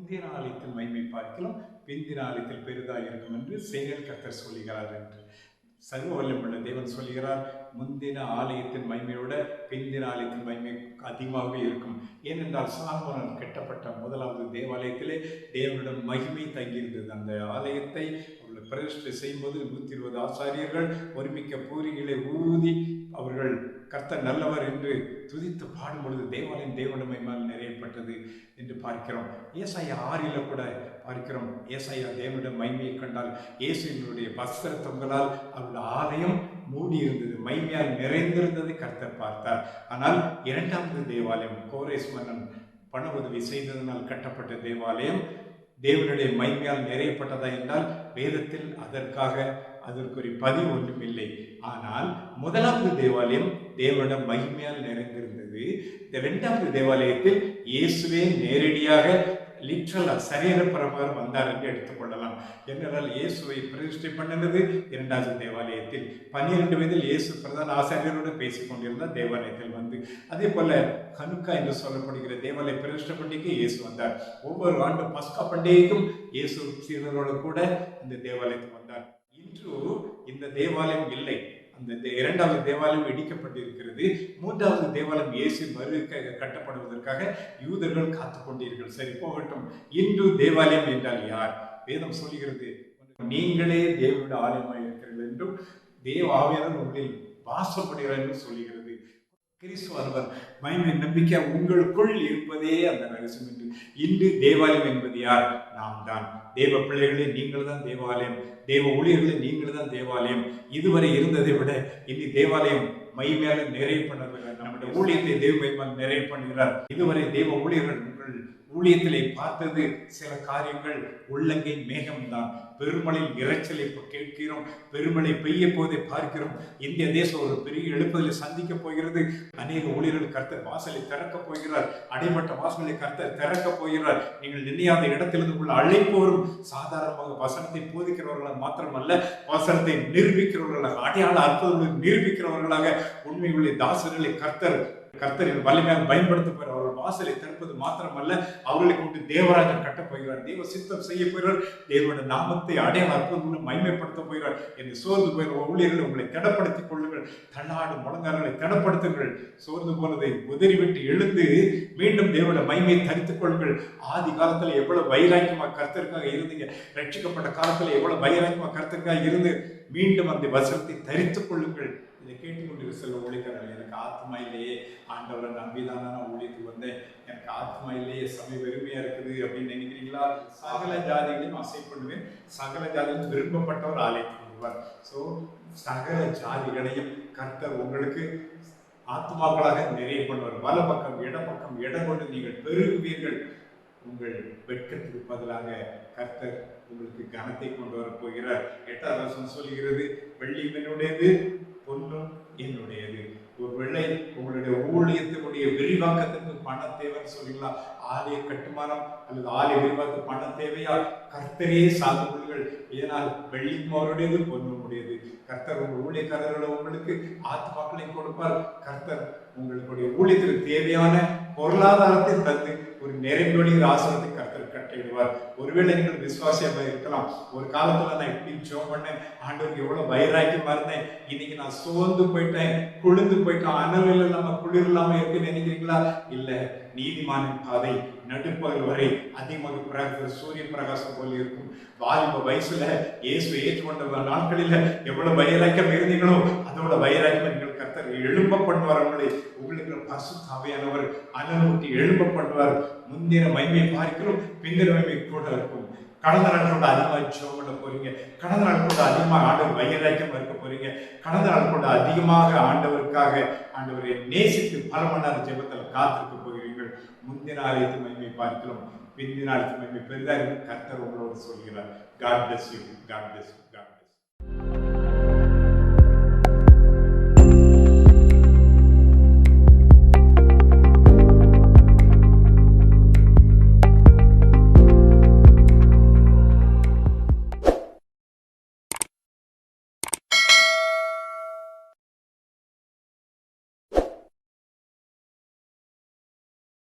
முந்தின ஆலயத்தில் மகிமை பார்க்கலாம், பிந்தின ஆலயத்தில் பெரிதாக இருக்கும் என்று சேனைகள் கர்த்தர் சொல்லுகிறார் என்று. சர்வ வல்லமையுள்ள தேவன் சொல்கிறார், முந்தின ஆலயத்தின் மகிமையோட பிந்தின ஆலயத்தின் மகிமை அதிகமாகவே இருக்கும். ஏனென்றால் சாலமோன் கட்டப்பட்ட முதலாவது தேவாலயத்திலே தேவனிடம் மகிமை தங்கியிருந்தது. அந்த ஆலயத்தை பிரதிஷ்டை செய்யும்போது 120 ஆசாரியர்கள் ஒருமிக்க பூரிகளை ஊதி அவர்கள் கர்த்தர் நல்லவர் என்று துதித்து பாடும் பொழுது தேவாலயம் தேவனிடம் மகிமையால் நிறையப்பட்டது என்று பார்க்கிறோம். ஏசாயா 6 கூட பார்க்கிறோம். ஏசாயா தேவனிடம் மகிமையை கண்டால் இயேசுவினுடைய வஸ்திர தொங்கலால் அவருடைய ஆலயம் மூடி இருந்தது, மகிமையால் நிறைந்திருந்ததை கர்த்தர் பார்த்தார். ஆனால் இரண்டாவது தேவாலயம் கோரேஸ் மன்னன் பண உதவி செய்ததனால் கட்டப்பட்ட தேவாலயம் தேவனுடைய மகிமையால் நிறையப்பட்டதா என்றால் வேதத்தில் அதற்கொரு பதிவு ஒன்றும் இல்லை. ஆனால் முதலாவது தேவாலயம் தேவனிடம் மகிமையால் நிறைந்திருந்தது. இந்த இரண்டாவது தேவாலயத்தில் இயேசுவே நேரடியாக சரீர பிரகாரம் வந்தார் என்று எடுத்துக்கொள்ளலாம். என்றால் இயேசுவை பிரதிஷ்டை பண்ணினது இரண்டாவது தேவாலயத்தில். 12 வயதில் இயேசு பிரதான ஆசாரியரோடு பேசிக் கொண்டிருந்தார் தேவாலயத்தில் வந்து. அதே போல ஹனுக்கா என்று சொல்லப்படுகிற தேவாலய பிரதிஷ்டை பண்டிகைக்கு இயேசு வந்தார். ஒவ்வொரு ஆண்டு பஸ்கா பண்டிகைக்கும் இயேசு சீடரோடு கூட இந்த தேவாலயத்துக்கு வந்தார். இன்று இந்த தேவாலயம் இல்லை. அந்த இரண்டாவது தேவாலயம் இடிக்கப்பட்டிருக்கிறது. மூன்றாவது தேவாலயம் இயேசு கட்டப்படுவதற்காக யூதர்கள் காத்து கொண்டீர்கள். சரி போகட்டும். இன்று தேவாலயம் என்றால் யார்? வேதம் சொல்லுகிறது, நீங்களே தேவனுடைய ஆலயமாக இருக்கிறீர்கள் என்றும் தேவ ஆவியானவர் உங்களில் வாசப்படுகிறார் என்று சொல்லுகிறது. கிறிஸ்துவர் மகிமை நம்பிக்கை உங்களுக்குள் இருப்பதே அந்த ரகசியம் என்று. இன்று தேவாலயம் என்பது யார்? நாம் தான். தேவ பிள்ளைகளே, நீங்கள் தான் தேவாலயம். தேவ ஊழியர்களே, நீங்கள் தான் தேவாலயம். இதுவரை இருந்ததை விட இனி தேவாலயம் மகிமையால நிறைய பண்ணுகிறார். நம்முடைய ஊழியத்தை தேவ மகிமையால் நிறைய பண்ணுகிறார். இதுவரை தேவ ஊழியர்கள் உங்கள் ஊழியத்திலே பார்த்தது சில காரியங்கள் உள்ளங்கை மேகம்தான். பெருமழையில் இறைச்சலை கேட்கிறோம், பெருமழை பெய்ய போதை பார்க்கிறோம். இந்திய தேசம் ஒரு பெரிய எழுப்புதலை சந்திக்க போகிறது. அநேக ஊழியர்கள் கர்த்தர் வாசலை திறக்க போகிறார். அடைபட்ட வாசலை கர்த்தர் திறக்க போகிறார். நீங்கள் நினையாத இடத்திலிருந்து உள்ள அழைப்பு வரும். சாதாரணமாக வசனத்தை போதிக்கிறவர்களாக மாத்திரமல்ல, வசனத்தை நிரூபிக்கிறவர்களாக, அடையாள அற்புதங்களை நிரூபிக்கிறவர்களாக உண்மையுள்ள தாசர்களை கர்த்தரின் வலிமையாக பயன்படுத்த போகிறார். அவர்கள் வாசலை திறப்பது மாத்திரமல்ல, அவர்களை கொண்டு தேவராஜன் கட்டப் போகிறார். தேவ சித்தம் செய்ய போகிறார். தேவனுடைய நாமத்தை அடையாள அற்புதங்களை மகிமைப்படுத்த போகிறார் என்று சோர்ந்து போகிற ஊழியர்கள் உங்களை திடப்படுத்திக் கொள்ளுங்கள். தள்ளாடும் முழங்கால்களை திடப்படுத்துங்கள். சோர்ந்து போனதை உதறிவிட்டு எழுந்து மீண்டும் தேவனுடைய மகிமையை தரித்துக் கொள்ளுங்கள். ஆதி காலத்துல எவ்வளவு வைராக்கியமாக கர்த்தருக்காக இருந்தீங்க, ரட்சிக்கப்பட்ட காலத்துல எவ்வளவு வைராக்கியமாக கர்த்தருக்காக இருந்து மீண்டும் அந்த வசனத்தை தரித்துக் கொள்ளுங்கள். இதை கேட்டுக்கொண்டு சில ஊழியர்கள், எனக்கு ஆத்மா இல்லையே, ஆண்டவரை நம்பிதான் நான் ஊழியத்துக்கு வந்தேன், எனக்கு ஆத்மா இல்லையே, சமய வெறுமையா இருக்குது அப்படின்னு நினைக்கிறீங்களா? சகல ஜாதிகளையும் அசைப்படுவேன், சகல ஜாதிகளும் விரும்பப்பட்டவர் ஆலயத்துக்கு வருவார். ஸோ சகல ஜாதிகளையும் கர்த்தர் உங்களுக்கு ஆத்மாக்களாக நிறைய பண்ணுவார். வல பக்கம் இடப்பக்கம் இடம் கொண்டு நீங்கள் பெருகுவீர்கள். உங்கள் வெட்கத்துக்கு பதிலாக கர்த்தர் உங்களுக்கு கனத்தை கொண்டு வர போகிறார். 8வது வசனம் சொல்லுகிறது, வெள்ளி என்னுடையது, பொன்னும் என்னுடையது. ஒரு வெள்ளை உங்களுடைய ஊழியத்தினுடைய விரிவாக்கத்திற்கு பண தேவைன்னு சொல்லிக்கலாம். ஆலய கட்டுமானம் அல்லது ஆலய விரிவாக்க பண தேவையா? கர்த்தரே சார்ந்து கொள்ளுங்கள். இதனால் வெள்ளியும் அவருடையது, பொன்னும் உடையது. கர்த்தர் உங்கள் ஊழியக்காரர்களை உங்களுக்கு ஆத்மாக்களை கொடுப்பார். கர்த்தர் உங்களுடைய ஊழியத்திற்கு தேவையான பொருளாதாரத்தை தந்து ஒரு நிறைவொழிகிற ஆசனத்தை கர்த்தர் கட்டிடுவார். ஒருவேளை நீங்கள் விசுவாசியமா இருக்கலாம். ஒரு காலத்துல நான் எப்படி ஜெபம் பண்ணேன், ஆண்டவருக்கு எவ்வளவு வைராக்கியமா இருந்தேன், இன்னைக்கு நான் சோர்ந்து போயிட்டேன், குளிர்ந்து போயிட்டேன், அனல் இல்லாம குளிர் இல்லாம இருக்குன்னு நினைக்கிறீங்களா? இல்ல, நீதிமானின் பாதை நடுப்பகல் வரை அதிகமாக சூரிய பிரகாசம் போல இருக்கும். வாலிப வயசுல இயேசுவை ஏற்றுக்கொண்ட நாட்களில எவ்வளவு வைராக்கியம் இருந்தீங்களோ அதோட வைராக்கியம் நீங்கள் கர்த்தர் எழும்ப பண்ணுவார். உங்களுக்கு பரிசுத்த ஆவியானவர் அனலூட்டி எழும்ப பண்ணுவார். முந்தின மகிமையை பார்க்கிறோம், பிந்தின மகிமை கூட இருக்கும். கடந்த நாள் கூட அதிகமாக ஜெபம் பண்ண போறீங்க. கடந்த நாள் கூட அதிகமாக ஆண்டவர் வைராக்கியமா இருக்க போறீங்க. கடந்த நாள் கூட அதிகமாக ஆண்டவரை நேசித்து பல மணி நேரம் ஜெபத்தில் காத்திருக்க போகிறீர்கள். முந்தின ஆலயத்து மகிமை பார்க்கிறோம், பிந்தின ஆலயத்து மகிமை பெரிதாக கர்த்தர் உங்களோடு சொல்கிறார். God bless you. God bless you.